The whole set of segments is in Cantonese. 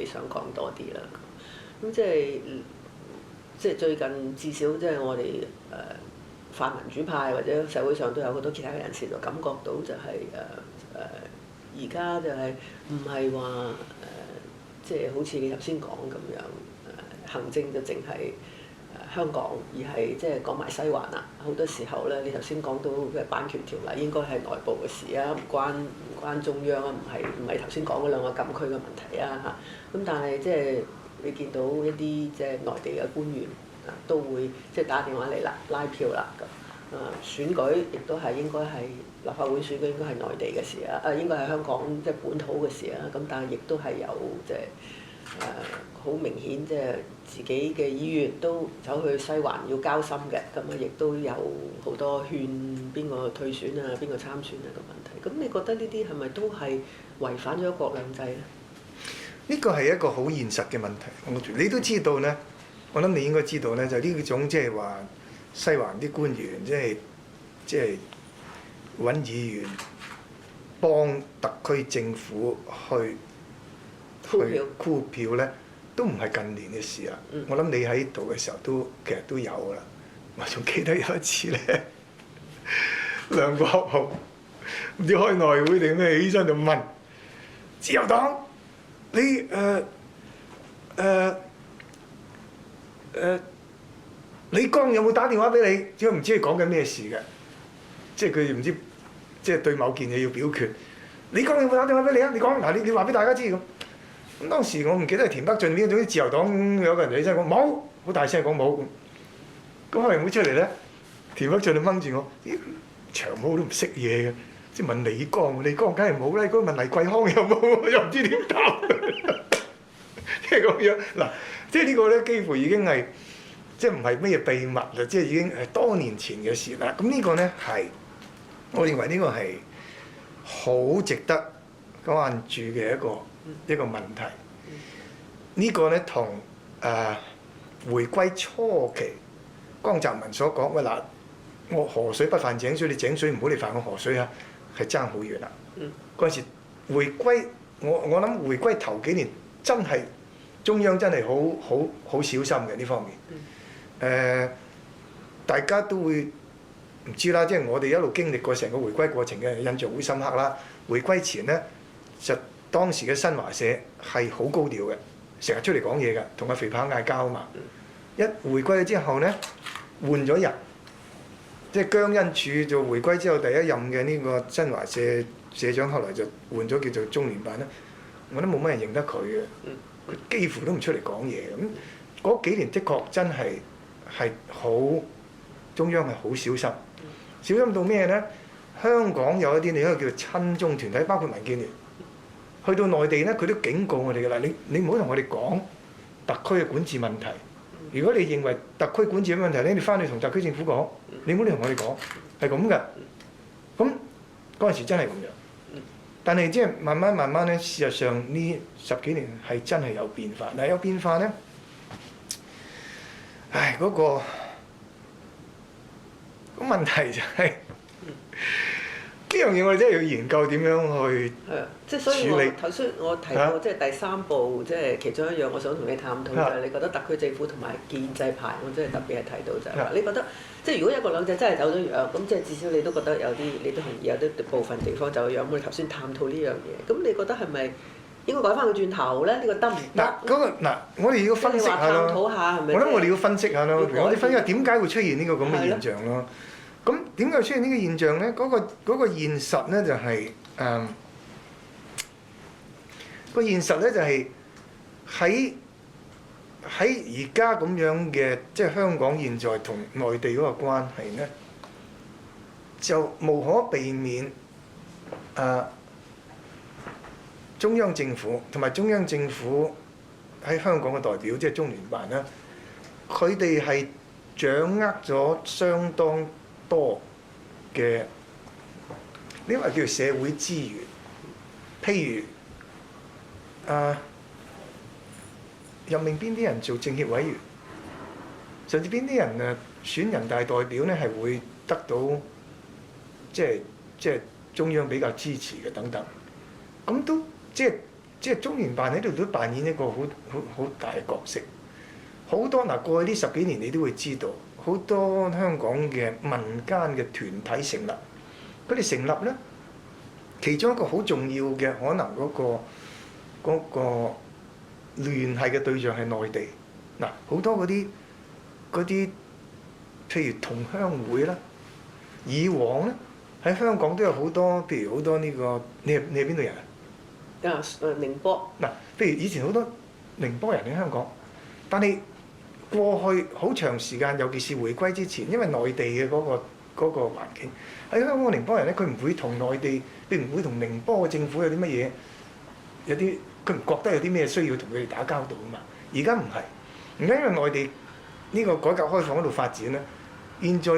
想講多啲啦。咁即係最近至少即係我哋泛民主派或者社會上都有好多其他嘅人士就感覺到就係而家就係唔係話即係好似你頭先講咁樣行政就淨係香港，而係即係講埋西環啦。好多時候咧，你頭先講到嘅版權條例應該係內部嘅事啊，唔關中央啊，唔係頭先講嗰兩個禁區嘅問題啊嚇。咁但係即係你見到一啲即係內地嘅官員啊，都會即係打電話嚟啦，拉票啦咁。選舉亦都係應該係立法會選舉應該係內地嘅事啊，應該係香港即係本土嘅事啊。咁但係亦都係有即係好明顯即係自己嘅議員都走去西環要交心嘅，咁啊亦都有好多勸邊個退選啊，邊個參選啊嘅問題。咁你覺得呢啲係咪都係違反咗一國兩制咧？呢個係一個好現實嘅問題。你都知道咧，我諗你應該知道咧，就呢種即係話西環啲官員即係揾議員幫特區政府去箍票咧，都唔係近年嘅事啦。我諗你喺度嘅時候其實都有啦。我仲記得有一次咧，梁國雄唔知開內會定咩起身就問自由黨你李剛有冇打電話俾你？只係唔知佢講緊咩事嘅，即係佢唔知即係對某件嘢要表決。李剛有冇打電話俾你啊？你講嗱，你話俾大家知咁。咁當時我唔記得係田北俊邊，總之自由黨有個人起身講冇，好大聲講冇。咁開完會出嚟咧，田北俊就掹住我，長毛都唔識嘢嘅，即係問李剛梗係冇啦。嗰問黎桂康有冇，我又唔知點答。即係咁樣嗱，即係呢個咧幾乎已經係即係唔係咩秘密啦，即係已經係多年前嘅事啦。咁呢個咧係我認為呢個係好值得關注嘅一個問題。呢個咧同回歸初期江澤民所講喂嗱，我河水不犯井水，你井水唔好嚟犯我河水啊，係爭好遠啦。嗰陣時回歸，我諗回歸頭幾年真係中央真係好小心嘅呢方面。大家都會唔知啦，即係我哋一路經歷過成個回歸過程嘅印象好深刻啦。回歸前咧，就當時嘅新華社係好高調嘅，成日出嚟講嘢㗎，同阿肥彭嗌交啊嘛。一回歸咗之後咧，換咗人，即係姜恩柱做回歸之後第一任嘅呢個新華社社長，後來就換咗叫做中聯辦啦。我都冇乜人認得佢嘅，佢幾乎都唔出嚟講嘢。咁嗰幾年的確真係好中央係好小心，小心到咩咧？香港有一啲你可以叫做親中團體，包括民建聯，去到內地咧，佢都警告我哋㗎啦。你唔好同我哋講特區嘅管治問題。如果你認為特區管治嘅問題咧，你翻去同特區政府講，你唔好嚟同我哋講，係咁㗎。咁嗰陣時真係咁樣，但係即係慢慢咧，事實上呢10幾年係真係有變化。嗱，有變化咧，嗰個問題就係呢樣嘢，我哋真係要研究點樣去即係所以我頭先我提過，即係第三步，即係其中一樣我想同你探討就係你覺得特區政府同埋建制派，我真係特別係睇到就係話，你覺得即係如果一國兩制真係走咗樣，咁即係至少你都覺得有啲，你都同意有啲部分地方走咗樣。我哋頭先探討呢樣嘢，咁你覺得係咪應該改翻個轉頭咧？呢個得唔得？我哋要分析下咯。探討下係咪？我諗我哋要分析下咯。我哋分析下點解會出現呢個咁嘅現象咯。咁點解出現呢個現象咧？嗰個現實咧就係個現實咧就係喺而家咁樣嘅，即係香港現在同內地嗰個關係咧，就無可避免中央政府同埋中央政府喺香港嘅代表，即係中聯辦啦，佢哋係掌握咗相當多嘅呢個叫做社會資源，譬如任命邊啲人做政協委員，甚至邊啲人選人大代表咧係會得到即係中央比較支持嘅等等，咁都即係即係中聯辦喺度都扮演一個好大嘅角色。好多嗱，過去呢10幾年你都會知道，好多香港嘅民間嘅團體成立，佢哋成立咧，其中一個好重要嘅可能嗰個聯繫嘅對象係內地。嗱，好多嗰啲譬如同鄉會啦，以往咧喺香港都有好多，譬如好多呢個，你係邊度人啊？寧波。嗱，譬如以前好多寧波人喺香港，但係過去好長時間，尤其是回歸之前，因為內地嘅嗰個環境，喺香港寧波人咧，佢唔會同內地，佢唔會同寧波嘅政府有啲乜嘢，有啲佢唔覺得有啲咩需要同佢哋打交道啊嘛。而家唔係，而家因為內地呢個改革開放嗰度發展咧，現在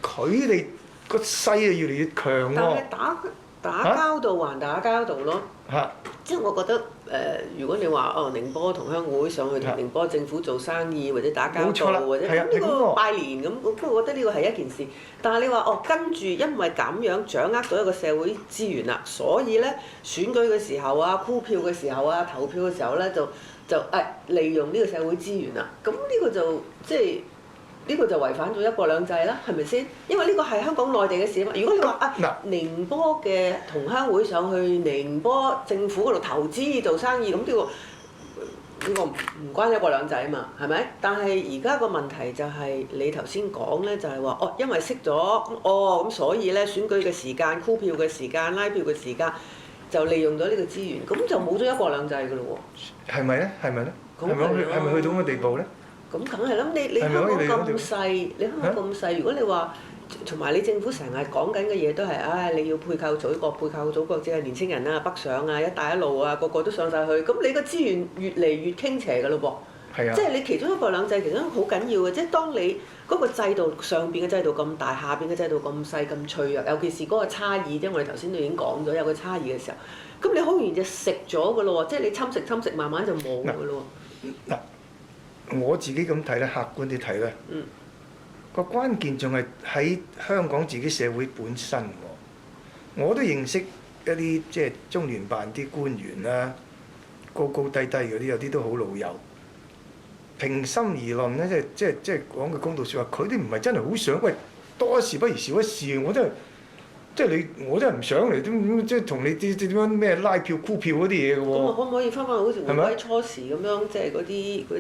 佢哋個勢啊越嚟越強喎。但係打交道還打交道咯。嚇！即係我覺得如果你話寧波同鄉會上去同寧波政府做生意或者打交道或者呢個拜年咁，我覺得呢個係一件事。但係你話跟住因為咁樣掌握到一個社會資源啦，所以咧選舉嘅時候啊、箍票嘅時候啊、投票嘅時候咧就利用呢個社會資源啦。咁呢個就即係。呢個就違反咗一國兩制啦，係咪先？因為呢個係香港內地嘅事啊嘛。如果你話寧波嘅同鄉會上去寧波政府嗰度投資做生意，咁呢個唔關一國兩制啊嘛，係咪？但係而家個問題就係你頭先講咧，就係話因為識咗咁所以咧選舉嘅時間、箍票嘅時間、拉票嘅時間就利用咗呢個資源，咁就冇咗一國兩制㗎咯喎。係咪咧？係咪咧？係咪去到咁嘅地步咧？咁梗係啦！你香港咁細，你香港咁細，如果你話同埋你政府成日講緊嘅嘢都係，你要配靠祖國，配靠祖國，即係年青人啊、北上啊、一帶一路啊，個個都上晒去，咁你個資源越嚟越傾斜㗎咯噃。係啊。即係你其中一國兩制，其中好緊要嘅，即係當你嗰個制度上邊嘅制度咁大，下邊嘅制度咁細咁脆弱，尤其是嗰個差異，即係我哋頭先都已經講咗有個差異嘅時候，咁你好容易就食咗㗎咯喎，即係你侵蝕，慢慢就冇㗎咯喎。我自己咁睇咧，客觀啲睇咧，個關鍵仲係喺香港自己社會本身喎。我都認識一啲即係中聯辦啲官員啦，高高低低嗰啲，有啲都好老友。平心而論咧，即係講句公道説話，佢哋唔係真係好想，喂，多一事不如少一事。我真係即係我真係唔想嚟，即係同你點樣咩拉票箍票嗰啲嘢嘅喎。咁可唔可以翻返好似回歸初時咁樣，即係嗰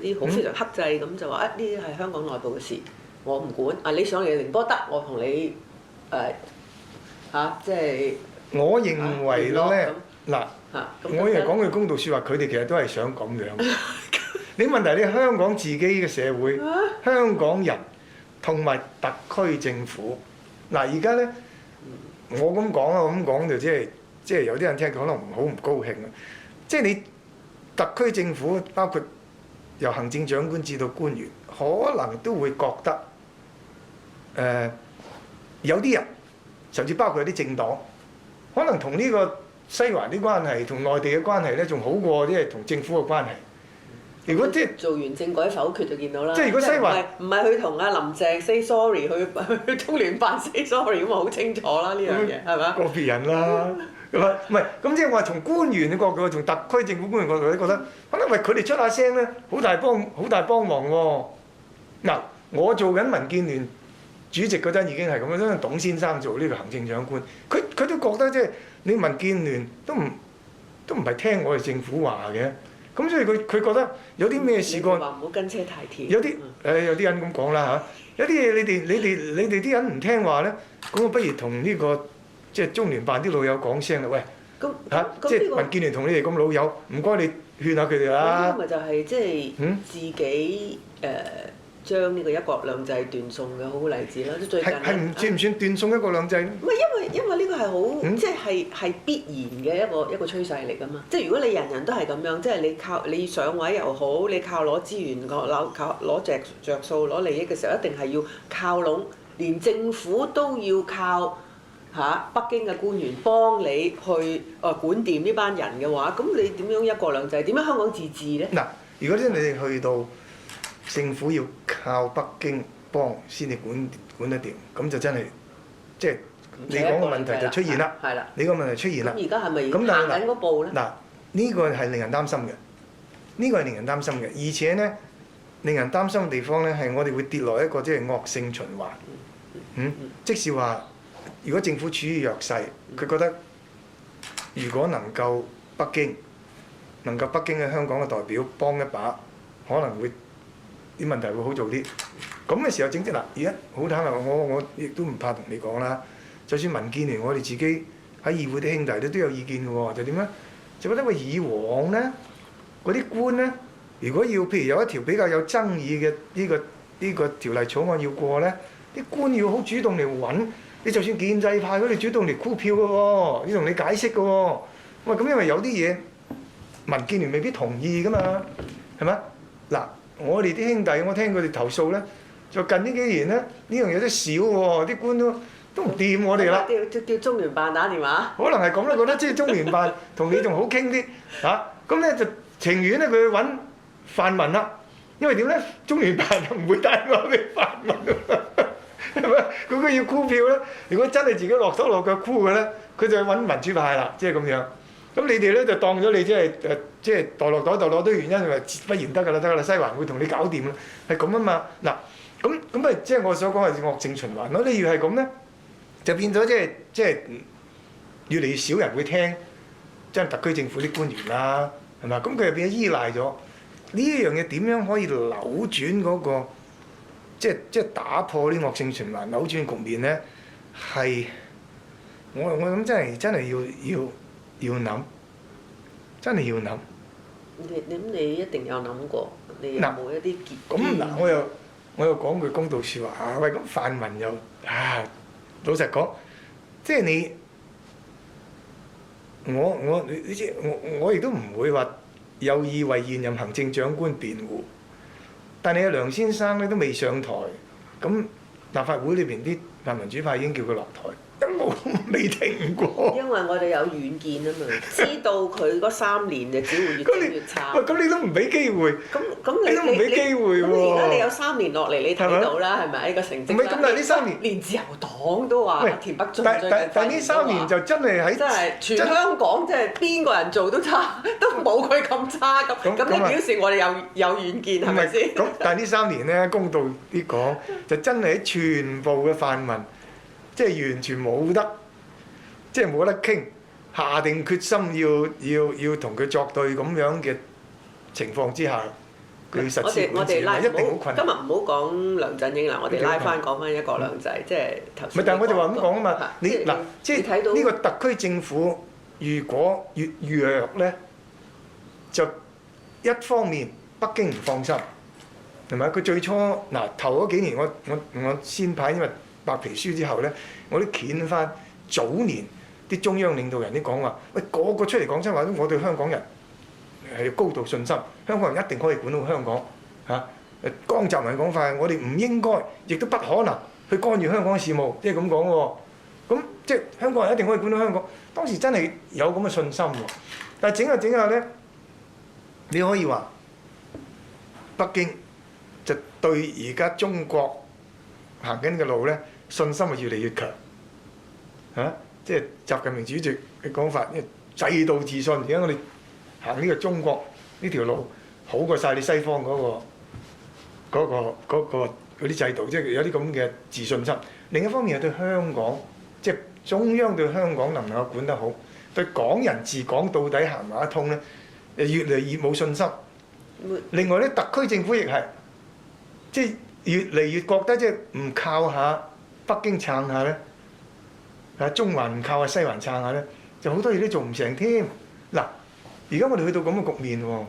啲好非常克制咁就話呢啲係香港內部嘅事，我唔管。你上嚟寧波得，我同你即係。我認為咧嗱，我亦講句公道説話，佢哋其實都係想咁樣。你問題你香港自己嘅社會，香港人同埋特區政府嗱，而家咧。我咁講啊，我咁講就即係有啲人聽可能好唔高興啊！即係你特區政府包括由行政長官至到官員，可能都會覺得有啲人甚至包括有啲政黨，可能同呢個西環啲關係同內地嘅關係咧，仲好過即係同政府嘅關係。如果即係做完政改否決就見到啦，即係如果西環唔係去同阿林鄭 say sorry， 去中聯辦 say sorry 咁啊，好清楚啦呢樣嘢係咪？個別人啦，係咪？唔係咁即係話從官員嘅角度，從特區政府官員角度咧，覺得可能為佢哋出下聲咧，好大幫忙喎。嗱，我做緊民建聯主席嗰陣已經係咁樣，因為董先生做呢個行政長官，佢都覺得即係你民建聯都唔係聽我哋政府話嘅。咁所以佢覺得有啲咩事幹？話唔好跟車太貼。有啲有啲人咁講啦嚇，有啲嘢你哋啲人唔聽話咧，咁我不如同呢個即係中聯辦啲老友講聲啦，喂即係民建聯同你哋咁老友，唔該你勸下佢哋啦。呢個咪就係即係自己將呢個一國兩制斷送嘅好例子啦，最近算唔算斷送一國兩制咧？唔係因為呢個係好即係必然嘅一個趨勢嚟㗎嘛。即係如果你人人都係咁樣，即係你靠你上位又好，你靠攞資源攞着數攞利益嘅時候，一定係要靠攏，連政府都要靠北京嘅官員幫你去管掂呢班人嘅話，咁你點樣一國兩制？點樣香港自治咧？嗱，如果真係你哋去到政府要靠北京幫先至管得掂，咁就真係即係你講嘅問題就出現啦。係啦。你個問題出現啦。咁而家係咪行緊嗰步咧？嗱，呢個係令人擔心嘅，呢個係令人擔心嘅，而且咧令人擔心嘅地方咧係我哋會跌落一個即係惡性循環。即是話，如果政府處於弱勢，佢覺得如果能夠北京喺香港嘅代表幫一把，可能會啲問題會好做啲。咁嘅時候正正嗱，而家好坦白，我亦都唔怕同你講啦。就算民建聯，我哋自己喺議會啲兄弟都有意見嘅喎，就點咧？就覺得喂，以往咧嗰啲官咧，如果要譬如有一條比較有爭議嘅呢個條例草案要過咧，啲官要好主動嚟揾，你就算建制派佢哋主動嚟箍票嘅喎，要同你解釋嘅喎。喂，咁因為有啲嘢民建聯未必同意㗎嘛，係咪？嗱，我哋啲兄弟，我聽佢哋投訴咧，就近呢幾年咧，呢樣嘢都少喎，啲官都唔掂我哋啦。叫中聯辦打電話。可能係咁啦，覺得即係中聯辦同你仲好傾啲嚇，咁咧就情願咧佢去揾泛民啦，因為點咧？中聯辦就唔會打電話俾泛民，係咪？佢要箍票咧，如果真係自己落手落腳箍嘅咧，佢就去揾民主派啦，即係咁樣。咁你哋咧就當咗你即係袋落袋攞堆原因，話不然得㗎啦，西環會同你搞掂啦，係咁啊嘛。嗱，咁咪即係我所講係惡性循環咯。你越係咁咧，就變咗即係越嚟越少人會聽，即係特區政府啲官員啦，係嘛？咁佢又變咗依賴咗呢一樣嘢，點樣可以扭轉嗰個即係打破呢惡性循環、扭轉局面咧？係我諗真係要諗，真係要諗。你一定有諗過，你有冇一啲結？咁嗱，我又講句公道説話啊！喂，咁泛民又老實講，即係我亦都唔會話有意為現任行政長官辯護，但係阿梁先生咧都未上台，咁立法會裏邊啲泛民主派已經叫佢落台。我未停過。因為我哋有遠見啊嘛，知道佢嗰3年就只會越整越差。喂，咁你都唔俾機會。咁你都唔俾機會喎。咁而家你有3年落嚟，你睇到啦，係咪呢個成績？唔係咁，但係呢3年連自由黨都話田北俊但呢3年就真係喺真係全香港即係邊個人做都差，都冇佢咁差咁。咁你表示我哋有遠見係咪先？咁但係呢3年咧，公道啲講，就真係喺全部嘅泛民。即係完全冇得，即係冇得傾，下定決心要同佢作對咁樣嘅情況之下，佢實施管治係一定好困難。今日唔好講梁振英啦，我哋拉翻講翻一國兩制，即係頭先。唔係，但係我就話咁講啊嘛，即係睇到呢個特區政府如果越弱咧，就一方面北京唔放心，係咪？佢最初頭嗰幾年我先排因為白皮書之後咧，我都掀翻早年啲中央領導人啲講話，喂，個個出嚟講真話，我對香港人係高度信心，香港人一定可以管到香港嚇。江澤民講法，我哋唔應該，亦都不可能去干預香港嘅事務，即係咁講喎。咁即係香港人一定可以管到香港，當時真係有咁嘅信心喎。但係整下咧，你可以話北京就對而家中國行緊嘅路咧，信心係越嚟越強嚇，即係習近平主席嘅講法，制度自信。而家我哋行呢個中國呢條路，好過晒你西方嗰啲制度，即係有啲咁嘅自信心。另一方面係對香港，即係中央對香港能唔能夠管得好，對港人治港到底行埋一通咧，越嚟越冇信心。另外咧，特區政府亦係即係越嚟越覺得即係唔靠下北京撐下咧，中環唔靠下西環撐下咧，就好多嘢都做唔成添。嗱，而家我哋去到咁嘅局面喎。